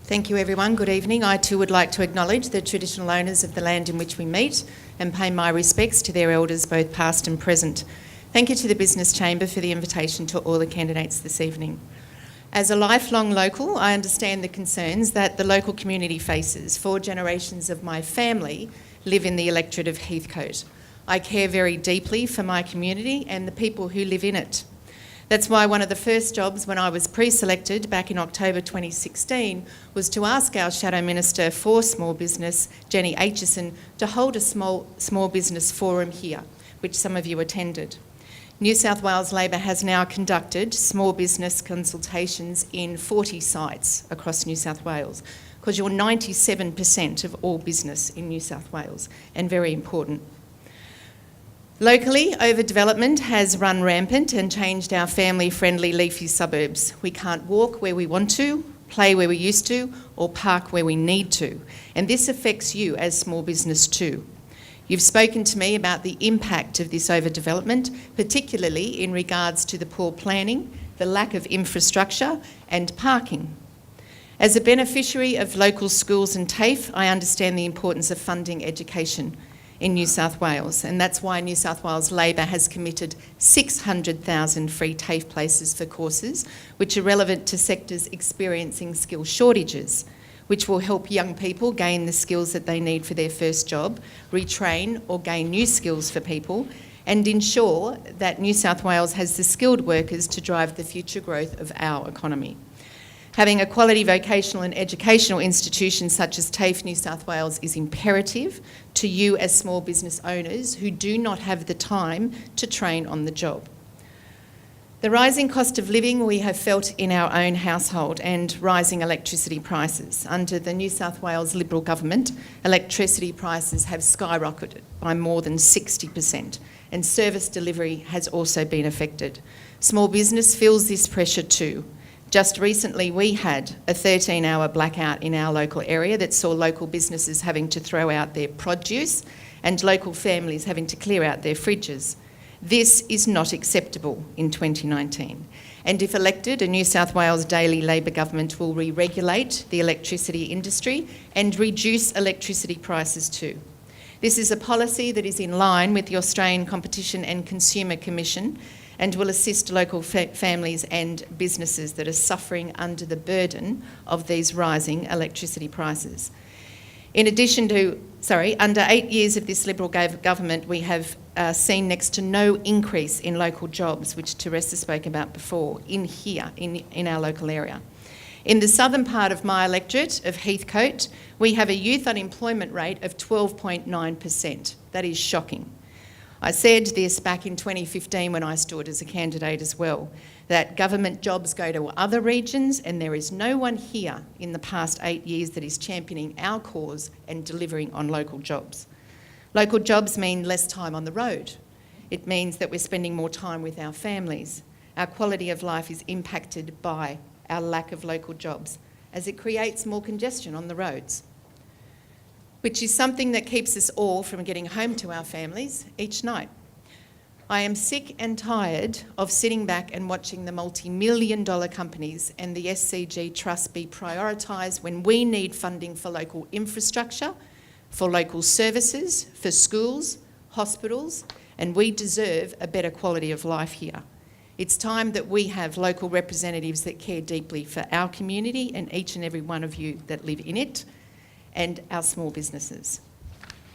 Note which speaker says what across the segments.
Speaker 1: Thank you, everyone. Good evening. I too would like to acknowledge the traditional owners of the land in which we meet and pay my respects to their elders, both past and present. Thank you to the Business Chamber for the invitation to all the candidates this evening. As a lifelong local, I understand the concerns that the local community faces. 4 generations of my family live in the electorate of Heathcote. I care very deeply for my community and the people who live in it. That's why one of the first jobs when I was pre-selected back in October 2016 was to ask our Shadow Minister for Small Business, Jenny Aitchison, to hold a small business forum here, which some of you attended. New South Wales Labor has now conducted small business consultations in 40 sites across New South Wales, because you're 97% of all business in New South Wales, and very important. Locally, overdevelopment has run rampant and changed our family-friendly leafy suburbs. We can't walk where we want to, play where we used to, or park where we need to. And this affects you as small business too. You've spoken to me about the impact of this overdevelopment, particularly in regards to the poor planning, the lack of infrastructure and parking. As a beneficiary of local schools and TAFE, I understand the importance of funding education in New South Wales, and that's why New South Wales Labor has committed 600,000 free TAFE places for courses which are relevant to sectors experiencing skill shortages, which will help young people gain the skills that they need for their first job, retrain or gain new skills for people, and ensure that New South Wales has the skilled workers to drive the future growth of our economy. Having a quality vocational and educational institution such as TAFE New South Wales is imperative to you as small business owners who do not have the time to train on the job. The rising cost of living we have felt in our own household and rising electricity prices. Under the New South Wales Liberal government, electricity prices have skyrocketed by more than 60%, and service delivery has also been affected. Small business feels this pressure too. Just recently we had a 13-hour blackout in our local area that saw local businesses having to throw out their produce and local families having to clear out their fridges. This is not acceptable in 2019. And if elected, a New South Wales Daily Labor government will re-regulate the electricity industry and reduce electricity prices too. This is a policy that is in line with the Australian Competition and Consumer Commission and will assist local families and businesses that are suffering under the burden of these rising electricity prices. In addition to, under 8 years of this Liberal government, we have seen next to no increase in local jobs, which Teresa spoke about before, in our local area. In the southern part of my electorate of Heathcote, we have a youth unemployment rate of 12.9%. That is shocking. I said this back in 2015 when I stood as a candidate as well, that government jobs go to other regions, and there is no one here in the past 8 years that is championing our cause and delivering on local jobs. Local jobs mean less time on the road. It means that we're spending more time with our families. Our quality of life is impacted by our lack of local jobs, as it creates more congestion on the roads, which is something that keeps us all from getting home to our families each night. I am sick and tired of sitting back and watching the multi-million-dollar companies and the SCG Trust be prioritised when we need funding for local infrastructure, for local services, for schools, hospitals, and we deserve a better quality of life here. It's time that we have local representatives that care deeply for our community and each and every one of you that live in it, and our small businesses.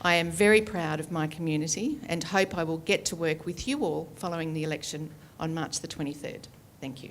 Speaker 1: I am very proud of my community and hope I will get to work with you all following the election on March the 23rd. Thank you.